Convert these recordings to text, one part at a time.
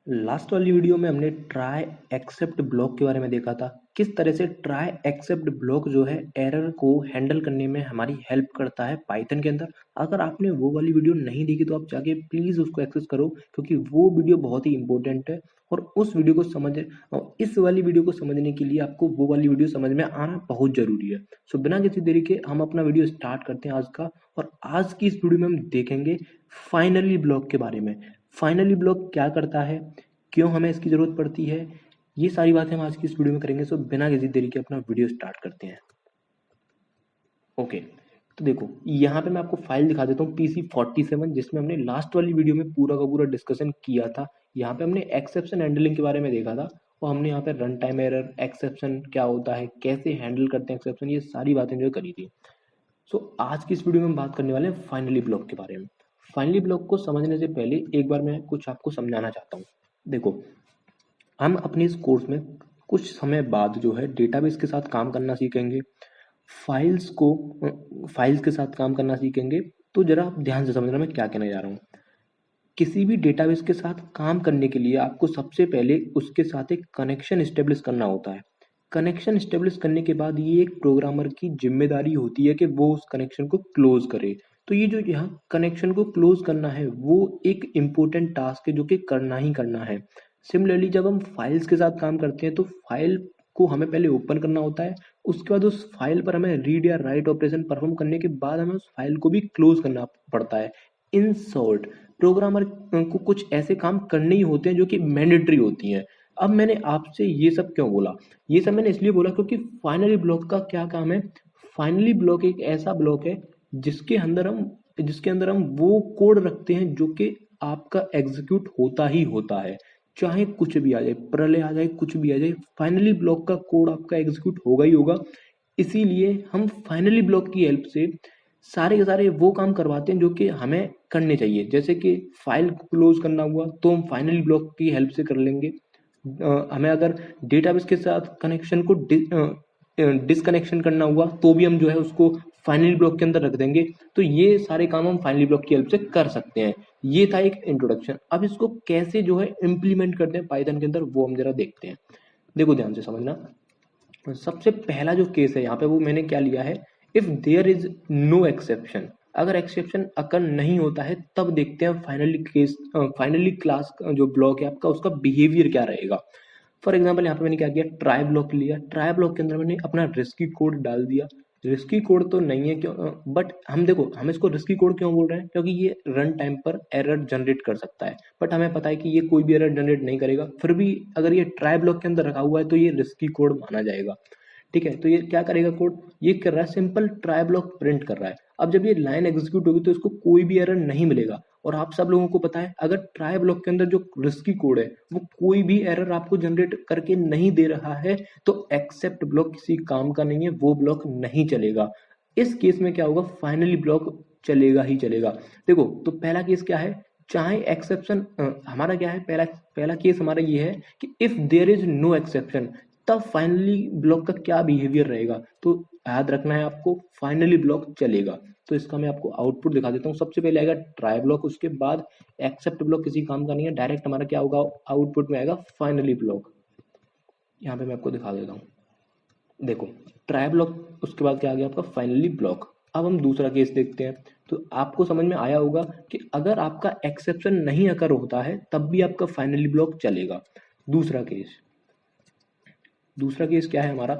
Last वाली video में हमने ट्राई एक्सेप्ट ब्लॉक के बारे में देखा था। किस तरह से ट्राई एक्सेप्ट ब्लॉक जो है एरर को हैंडल करने में हमारी हेल्प करता है पाइथन के अंदर। अगर आपने वो वाली वीडियो नहीं देखी तो आप जाके प्लीज उसको एक्सेस करो, क्योंकि वो वीडियो बहुत ही इंपॉर्टेंट है। और उस वीडियो को समझ और इस वाली वीडियो को समझने के लिए आपको वो वाली वीडियो समझ में आना बहुत जरूरी है। सो बिना किसी देरी के हम अपना वीडियो स्टार्ट करते हैं आज का। और आज की इस वीडियो में हम देखेंगे फाइनली ब्लॉक के बारे में। फाइनली ब्लॉक क्या करता है, क्यों हमें इसकी ज़रूरत पड़ती है, ये सारी बातें हम आज की इस वीडियो में करेंगे। सो बिना किसी देरी के अपना वीडियो स्टार्ट करते हैं। ओके, तो देखो यहाँ पे मैं आपको फाइल दिखा देता हूँ PC47, जिसमें हमने लास्ट वाली वीडियो में पूरा का पूरा डिस्कशन किया था। यहाँ पे हमने एक्सेप्शन हैंडलिंग के बारे में देखा था और हमने यहाँ पे रन टाइम एरर, एक्सेप्शन क्या होता है, कैसे हैंडल करते हैं एक्सेप्शन, ये सारी बातें जो करी थी। सो आज की इस वीडियो में हम बात करने वाले हैं फाइनली ब्लॉक के बारे में। फाइनली ब्लॉक को समझने से पहले एक बार मैं कुछ आपको समझाना चाहता हूँ। देखो, हम अपने इस कोर्स में कुछ समय बाद जो है डेटाबेस के साथ काम करना सीखेंगे, फाइल्स के साथ काम करना सीखेंगे। तो जरा आप ध्यान से समझना मैं क्या कहने जा रहा हूँ। किसी भी डेटाबेस के साथ काम करने के लिए आपको सबसे पहले उसके साथ एक कनेक्शन स्टेब्लिश करना होता है। कनेक्शन स्टेब्लिश करने के बाद ये एक प्रोग्रामर की जिम्मेदारी होती है कि वो उस कनेक्शन को क्लोज करे। तो ये जो यहाँ कनेक्शन को क्लोज करना है वो एक इम्पोर्टेंट टास्क है जो कि करना ही करना है। सिमिलरली जब हम फाइल्स के साथ काम करते हैं तो फाइल को हमें पहले ओपन करना होता है। उसके बाद उस फाइल पर हमें रीड या राइट ऑपरेशन परफॉर्म करने के बाद हमें उस फाइल को भी क्लोज करना पड़ता है। इन शॉर्ट, प्रोग्रामर को कुछ ऐसे काम करने ही होते हैं जो कि मैंडेटरी होती हैं। अब मैंने आपसे ये सब क्यों बोला, ये सब मैंने इसलिए बोला क्योंकि फाइनली ब्लॉक का क्या काम है। फाइनली ब्लॉक एक ऐसा ब्लॉक है जिसके अंदर हम वो कोड रखते हैं जो कि आपका एग्जीक्यूट होता ही होता है। चाहे कुछ भी आ जाए, प्रलय आ जाए, कुछ भी आ जाए, फाइनली ब्लॉक का कोड आपका एग्जीक्यूट होगा ही होगा। इसीलिए हम फाइनली ब्लॉक की हेल्प से सारे के सारे वो काम करवाते हैं जो कि हमें करने चाहिए। जैसे कि फाइल को क्लोज करना हुआ तो हम फाइनली ब्लॉक की हेल्प से कर लेंगे। हमें अगर डेटाबेस के साथ कनेक्शन को डिसकनेक्शन करना हुआ तो भी हम जो है उसको फाइनली ब्लॉक के अंदर रख देंगे। तो ये सारे काम हम फाइनली ब्लॉक की हेल्प से कर सकते हैं। ये था एक इंट्रोडक्शन। अब इसको कैसे जो है इम्प्लीमेंट करते हैं पाइथन के अंदर वो हम जरा देखते हैं। देखो ध्यान से समझना। सबसे पहला जो केस है यहाँ पे वो मैंने क्या लिया है, if there is no exception. अगर एक्सेप्शन अकर नहीं होता है तब देखते हैं फाइनली क्लास जो ब्लॉक है आपका उसका बिहेवियर क्या रहेगा। फॉर एग्जाम्पल यहाँ पे मैंने क्या किया, ट्राई ब्लॉक लिया। ट्राई ब्लॉक के अंदर मैंने अपना रिस्की कोड डाल दिया। रिस्की कोड तो नहीं है क्यों, बट हम देखो हम इसको रिस्की कोड क्यों बोल रहे हैं, क्योंकि ये रन टाइम पर एरर जनरेट कर सकता है। बट हमें पता है कि ये कोई भी एरर जनरेट नहीं करेगा। फिर भी अगर ये ट्राई ब्लॉक के अंदर रखा हुआ है तो ये रिस्की कोड माना जाएगा। ठीक है, तो ये क्या करेगा कोड, ये कर रहा है सिंपल ट्राई ब्लॉक प्रिंट कर रहा है। अब जब ये लाइन एग्जीक्यूट होगी तो इसको कोई भी एरर नहीं मिलेगा। और आप सब लोगों को पता है अगर ट्राई ब्लॉक के अंदर जो रिस्की कोड है वो कोई भी एरर आपको जनरेट करके नहीं दे रहा है तो एक्सेप्ट ब्लॉक किसी काम का नहीं है, वो ब्लॉक नहीं चलेगा। इस केस में क्या होगा, फाइनली ब्लॉक चलेगा ही चलेगा। देखो तो पहला केस क्या है, चाहे एक्सेप्शन हमारा क्या है, पहला पहला केस हमारा ये है कि if there is no exception तब फाइनली ब्लॉक का क्या बिहेवियर रहेगा। तो याद रखना है आपको, फाइनली ब्लॉक चलेगा। तो इसका मैं आपको आउटपुट दिखा देता हूँ। सबसे पहले आएगा ट्राई ब्लॉक, उसके बाद एक्सेप्ट ब्लॉक किसी काम का नहीं है, डायरेक्ट हमारा क्या होगा, आउटपुट में आएगा फाइनली ब्लॉक। यहाँ पे मैं आपको दिखा देता हूँ। देखो ट्राई ब्लॉक, उसके बाद क्या आ गया आपका फाइनली ब्लॉक। अब हम दूसरा केस देखते हैं। तो आपको समझ में आया होगा कि अगर आपका एक्सेप्शन नहीं अकर होता है तब भी आपका फाइनली ब्लॉक चलेगा। दूसरा केस, दूसरा केस क्या है हमारा,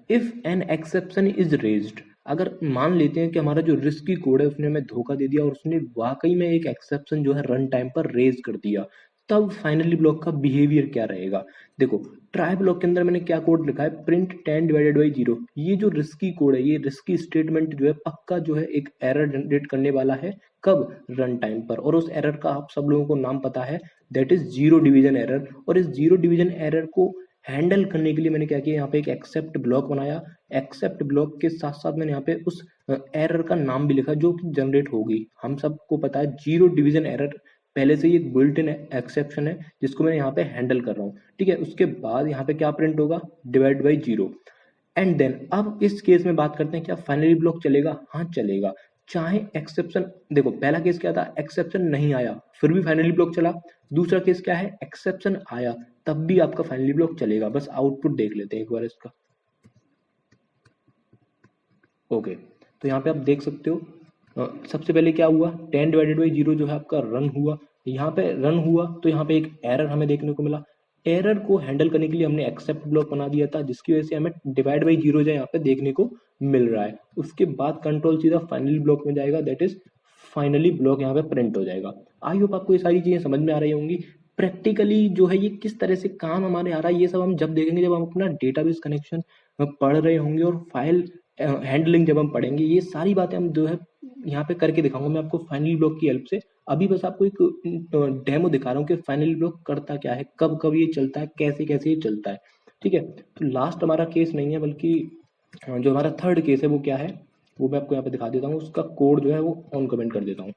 if an exception is raised. अगर मान लेते हैं कि हमारा जो रिस्की कोड है उसने हमें धोखा दे दिया और उसने वाकई में एक एक्सेप्शन जो है रन टाइम पर रेज कर दिया, तब फाइनली ब्लॉक का बिहेवियर क्या रहेगा। देखो ट्राई ब्लॉक के अंदर मैंने क्या कोड लिखा है, प्रिंट 10 डिवाइडेड बाई 0। ये जो रिस्की कोड है, ये रिस्की स्टेटमेंट जो है पक्का जो है एक एरर जनरेट करने वाला है। कब, रन टाइम पर। और उस एरर का आप सब लोगों को नाम पता है, that is zero division error. और इस जीरो डिवीजन एरर को हैंडल करने के लिए मैंने क्या किया, यहाँ पे एक एक्सेप्ट ब्लॉक बनाया। एक्सेप्ट ब्लॉक के साथ साथ मैंने यहाँ पे उस एरर का नाम भी लिखा जो कि जनरेट होगी। हम सबको पता है जीरो डिवीजन एरर पहले से ही एक बुल्ट इन एक्सेप्शन है जिसको मैं यहाँ पे हैंडल कर रहा हूँ। ठीक है, उसके बाद यहाँ पे क्या प्रिंट होगा, डिवाइड बाई 0। एंड देन अब इस केस में बात करते हैं क्या फाइनली ब्लॉक चलेगा, हाँ चलेगा। चाहे एक्सेप्शन, देखो पहला केस क्या था, एक्सेप्शन नहीं आया फिर भी फाइनली ब्लॉक चला। दूसरा केस क्या है, एक्सेप्शन आया तब भी आपका फाइनली ब्लॉक चलेगा। बस आउटपुट देख लेते हैं एक बार इसका। ओके, तो यहाँ पे आप देख सकते हो सबसे पहले क्या हुआ, 10/0 जो है आपका रन हुआ। यहाँ पे रन हुआ तो यहाँ पे एक एरर हमें देखने को मिला। एरर को हैंडल करने के लिए हमने एक्सेप्ट ब्लॉक बना दिया था, जिसकी वजह से हमें divide/0 जो यहाँ पे देखने को मिल रहा है। उसके बाद कंट्रोल सीधा फाइनली ब्लॉक में जाएगा, दैट इज फाइनली ब्लॉक यहाँ पे प्रिंट हो जाएगा। आई होप आपको ये सारी चीजें समझ में आ रही होंगी। प्रैक्टिकली जो है ये किस तरह से काम हमारे आ रहा है, ये सब हम जब देखेंगे जब हम अपना डेटाबेस कनेक्शन पढ़ रहे होंगे और फाइल हैंडलिंग जब हम पढ़ेंगे, ये सारी बातें हम जो है यहाँ पे करके दिखाऊंगा मैं आपको फाइनली ब्लॉक की हेल्प से। अभी बस आपको एक डेमो दिखा रहा हूँ कि फाइनली ब्लॉक करता क्या है, कब कब ये चलता है, कैसे कैसे ये चलता है। ठीक है, तो लास्ट हमारा केस नहीं है, बल्कि जो हमारा थर्ड केस है वो क्या है वो मैं आपको यहाँ पे दिखा देता हूँ। उसका कोड जो है वो ऑन कमेंट कर देता हूँ।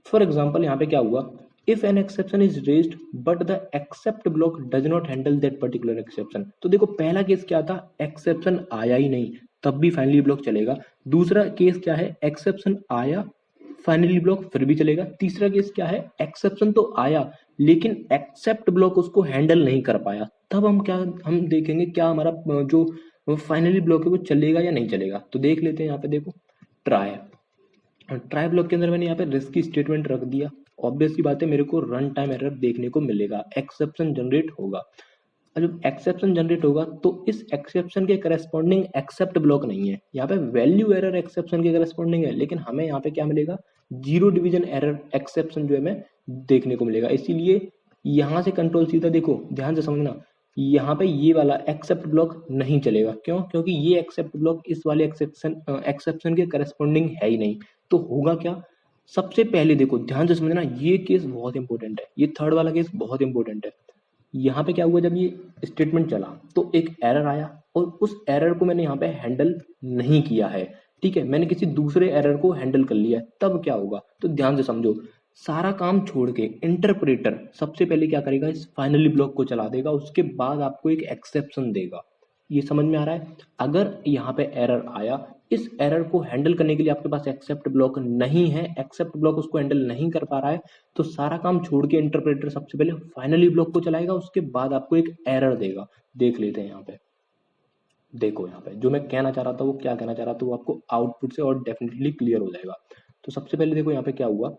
फॉर एग्जाम्पल यहाँ पे क्या हुआ, if an exception is raised but the except block does not handle that particular exception. तो देखो पहला केस क्या था, एक्सेप्शन आया ही नहीं तब भी फाइनली ब्लॉक चलेगा। दूसरा केस क्या है, एक्सेप्शन आया फाइनली ब्लॉक फिर भी चलेगा। तीसरा केस क्या है, एक्सेप्शन तो आया लेकिन एक्सेप्ट ब्लॉक उसको हैंडल नहीं कर पाया, तब हम देखेंगे क्या हमारा जो फाइनली ब्लॉक है वो चलेगा या नहीं चलेगा। तो देख लेते हैं यहाँ पे, देखो ट्राई, ट्राई ब्लॉक के अंदर मैंने यहाँ पे रिस्की स्टेटमेंट रख दिया। ऑब्वियस सी बात है मेरे को रन टाइम एरर देखने को मिलेगा, एक्सेप्शन जनरेट होगा। और जब एक्सेप्शन जनरेट होगा तो इस एक्सेप्शन के करस्पॉन्डिंग एक्सेप्ट ब्लॉक नहीं है, यहाँ पे वैल्यू एरर एक्सेप्शन के करस्पॉन्डिंग है, लेकिन हमें यहाँ पे क्या मिलेगा, जीरो डिवीजन एरर एक्सेप्शन जो है हमें देखने को मिलेगा। इसीलिए यहाँ से कंट्रोल सीधा, देखो ध्यान से समझना, यहाँ पे ये वाला एक्सेप्ट ब्लॉक नहीं चलेगा। क्यों, क्योंकि ये एक्सेप्ट ब्लॉक इस वाले एक्सेप्शन के करस्पॉन्डिंग है ही नहीं। तो होगा क्या, सबसे पहले देखो ध्यान से समझना, ये केस बहुत इंपॉर्टेंट है, ये थर्ड वाला केस बहुत इंपॉर्टेंट है। यहाँ पे क्या हुआ, जब ये स्टेटमेंट चला तो एक एरर आया और उस एरर को मैंने यहाँ पे हैंडल नहीं किया है। ठीक है, मैंने किसी दूसरे एरर को हैंडल कर लिया है, तब क्या होगा, तो ध्यान से समझो। सारा काम छोड़ के इंटरप्रेटर सबसे पहले क्या करेगा, इस फाइनली ब्लॉक को चला देगा, उसके बाद आपको एक एक्सेप्शन देगा। ये समझ में आ रहा है। अगर यहाँ पे एरर आया, इस एरर को हैंडल करने के लिए आपके पास एक्सेप्ट ब्लॉक नहीं है, एक्सेप्ट ब्लॉक उसको हैंडल नहीं कर पा रहा है, तो सारा काम छोड़ के इंटरप्रेटर सबसे पहले फाइनली ब्लॉक को चलाएगा, उसके बाद आपको एक एरर देगा। देख लेते हैं यहाँ पे, देखो यहाँ पे जो मैं कहना चाह रहा था वो क्या कहना चाह रहा था वो आपको आउटपुट से और डेफिनेटली क्लियर हो जाएगा। तो सबसे पहले देखो यहाँ पे क्या हुआ,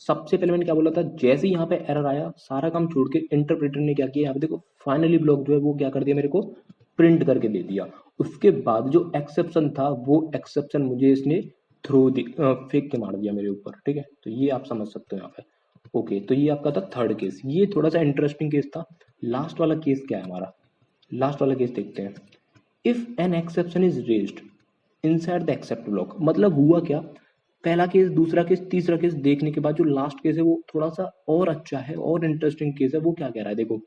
सबसे पहले मैंने क्या बोला था, जैसे ही यहाँ पे एरर आया सारा काम छोड़ के इंटरप्रेटर ने क्या किया, यहाँ पे देखो फाइनली ब्लॉक जो है वो क्या कर दिया, मेरे को प्रिंट करके दे दिया। उसके बाद जो एक्सेप्शन था वो एक्सेप्शन मुझे इसने फेंक के मार दिया मेरे ऊपर। ठीक है, तो ये आप समझ सकते हो यहाँ पे। ओके, तो ये आपका था थर्ड केस, ये थोड़ा सा इंटरेस्टिंग केस था। लास्ट वाला केस क्या है हमारा, लास्ट वाला केस देखते हैं। If an exception is raised inside the except block, मतलब हुआ क्या, पहला केस, दूसरा केस, तीसरा केस देखने के बाद जो लास्ट केस है वो थोड़ा सा और अच्छा है और इंटरेस्टिंग केस है। वो क्या कह रहा है, देखो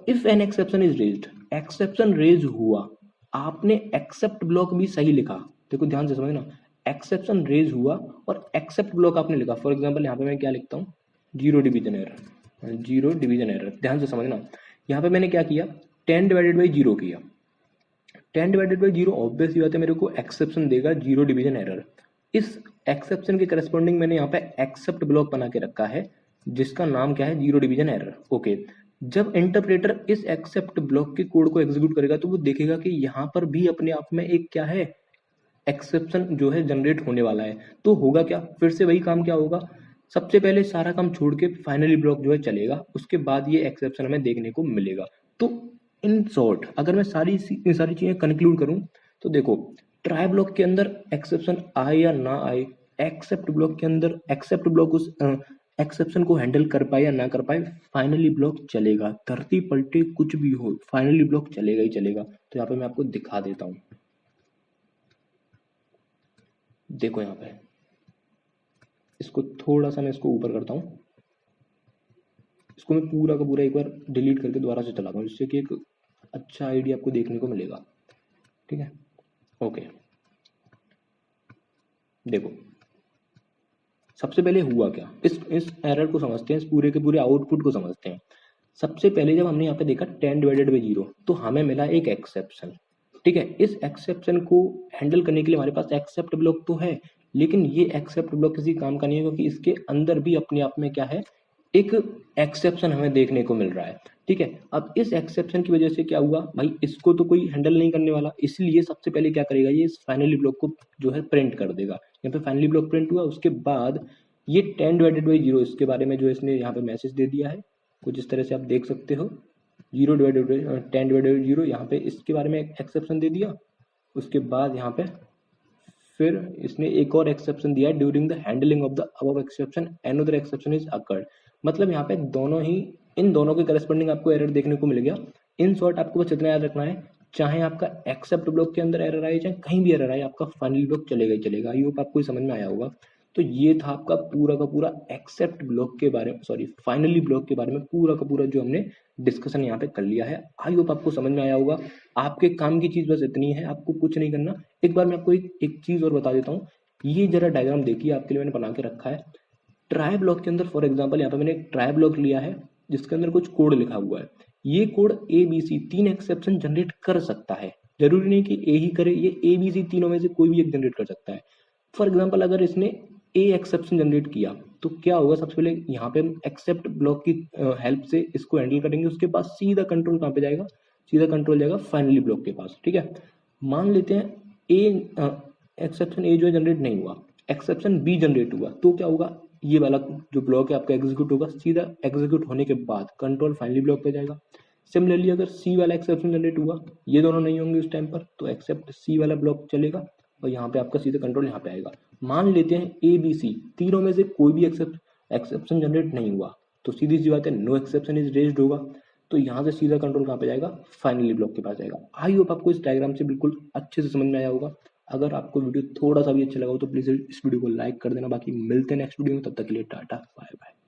if an exception is raised, exception raise हुआ, आपने एक्सेप्ट ब्लॉक भी सही लिखा, देखो ध्यान से समझना, एक्सेप्शन रेज हुआ और एक्सेप्ट ब्लॉक आपने लिखा। फॉर एग्जाम्पल यहाँ पे मैं क्या लिखता हूँ, zero division error, zero division error. ध्यान से समझना, यहाँ पे मैंने क्या किया, 10/0 किया। 10/0 ऑब्वियस ही बात है मेरे को एक्सेप्शन देगा, जीरो डिवीजन एरर। इस एक्सेप्शन के करस्पॉन्डिंग मैंने यहाँ पे एक्सेप्ट ब्लॉक बना के रखा है, जिसका नाम क्या है, जीरो डिवीजन एरर। ओके, जब इंटरप्रेटर इस एक्सेप्ट ब्लॉक के कोड को एग्जीक्यूट करेगा तो वो देखेगा कि यहाँ पर भी अपने आप में एक क्या है, एक्सेप्शन जो है जनरेट होने वाला है। तो होगा क्या, फिर से वही काम क्या होगा, सबसे पहले सारा काम छोड़ के फाइनली ब्लॉक जो है चलेगा, उसके बाद ये एक्सेप्शन हमें देखने को मिलेगा। तो इन शॉर्ट अगर मैं सारी चीजें कंक्लूड करूं तो देखो, ट्राई ब्लॉक के अंदर एक्सेप्शन आए या ना आए, एक्सेप्ट ब्लॉक के अंदर एक्सेप्ट ब्लॉक उस एक्सेप्शन को हैंडल कर पाए या ना कर पाए, फाइनली ब्लॉक चलेगा। धरती पलटे कुछ भी हो, फाइनली ब्लॉक चलेगा ही चलेगा। तो यहाँ पे मैं आपको दिखा देता हूँ, देखो यहाँ पे, इसको थोड़ा सा मैं इसको ऊपर करता हूँ, इसको मैं पूरा का पूरा एक बार डिलीट करके दोबारा से चलाता हूँ, जिससे कि एक अच्छा आइडिया आपको देखने को मिलेगा। ठीक है, ओके, देखो सबसे पहले हुआ क्या, इस एरर को समझते हैं, इस पूरे के पूरे आउटपुट को समझते हैं। सबसे पहले जब हमने यहाँ पे देखा 10/0 तो हमें मिला एक एक्सेप्शन। ठीक है, इस एक्सेप्शन को हैंडल करने के लिए हमारे पास एक्सेप्ट ब्लॉक तो है, लेकिन ये एक्सेप्ट ब्लॉक किसी काम का नहीं है, क्योंकि इसके अंदर भी अपने आप में क्या है, एक एक्सेप्शन हमें देखने को मिल रहा है। ठीक है, अब इस एक्सेप्शन की वजह से क्या हुआ भाई, इसको तो कोई हैंडल नहीं करने वाला, इसलिए सबसे पहले क्या करेगा, ये इस फाइनली ब्लॉक को जो है प्रिंट कर देगा। यहाँ पे फाइनली ब्लॉक प्रिंट हुआ, उसके बाद ये 10/0 इसके बारे में जो इसने यहाँ पे मैसेज दे दिया है, कुछ इस तरह से आप देख सकते हो, 10/0 यहाँ पे इसके बारे में एक्सेप्शन दे दिया। उसके बाद यहाँ पे फिर इसने एक और एक्सेप्शन दिया है, during the handling of the above exception another exception is occurred. मतलब यहाँ पे दोनों ही, इन दोनों के करस्पॉन्डिंग आपको एरर देखने को मिल गया। इन शॉर्ट आपको बस इतना याद रखना है, चाहे आपका एक्सेप्ट ब्लॉक के अंदर एरर आए, चाहे कहीं भी एरर आए, आपका फाइनल ब्लॉक चलेगा ही चलेगा। आई होप आपको समझ में आया होगा। तो ये था आपका पूरा का पूरा एक्सेप्ट ब्लॉक के बारे में, सॉरी फाइनली ब्लॉक के बारे में पूरा का पूरा जो हमने डिस्कशन यहाँ पे कर लिया है। आई होप आपको समझ में आया होगा। आपके काम की चीज बस इतनी है, आपको कुछ नहीं करना। एक बार मैं आपको एक चीज और बता देता हूँ, ये जरा डायग्राम देखिए, आपके लिए मैंने बना के रखा है। ट्राई ब्लॉक के अंदर फॉर एग्जाम्पल यहाँ पे मैंने एक ट्राई ब्लॉक लिया है, जिसके अंदर कुछ कोड लिखा हुआ है। ये code A B C 3 exception generate कर सकता है, जरूरी नहीं कि ए ही करे, ये ए बी सी तीनों में से कोई भी एक जनरेट कर सकता है। फॉर एग्जाम्पल अगर इसने ए एक्सेप्शन जनरेट किया तो क्या होगा, सबसे पहले यहाँ पे हम एक्सेप्ट ब्लॉक की हेल्प से इसको हैंडल करेंगे। उसके बाद सीधा कंट्रोल कहाँ पे जाएगा, सीधा कंट्रोल जाएगा फाइनली ब्लॉक के पास। ठीक है, मान लेते हैं ए एक्सेप्शन ए जो है जनरेट नहीं हुआ, एक्सेप्शन बी जनरेट हुआ, तो क्या होगा, ये वाला जो ब्लॉक है आपका एग्जीक्यूट होगा, सीधा एग्जीक्यूट होने के बाद कंट्रोल फाइनली ब्लॉक पे जाएगा। सिमिलरली अगर सी वाला एक्सेप्शन जनरेट हुआ, ये दोनों नहीं होंगे उस टाइम पर, तो एक्सेप्ट सी वाला ब्लॉक चलेगा और यहाँ पे आपका सीधा कंट्रोल यहाँ पे आएगा। मान लेते हैं ए बी सी तीनों में से कोई भी एक्सेप्शन जनरेट नहीं हुआ, तो सीधी सी बात है नो एक्सेप्शन इज रेज्ड होगा, तो यहाँ से सीधा कंट्रोल कहाँ पे जाएगा, फाइनली ब्लॉक के पास जाएगा। आई होप आपको इस डायग्राम से बिल्कुल अच्छे से समझ में आया होगा। अगर आपको वीडियो थोड़ा सा भी अच्छा लगा हो तो प्लीज इस वीडियो को लाइक कर देना। बाकी मिलते हैं नेक्स्ट वीडियो में, तब तक के लिए टाटा बाय बाय।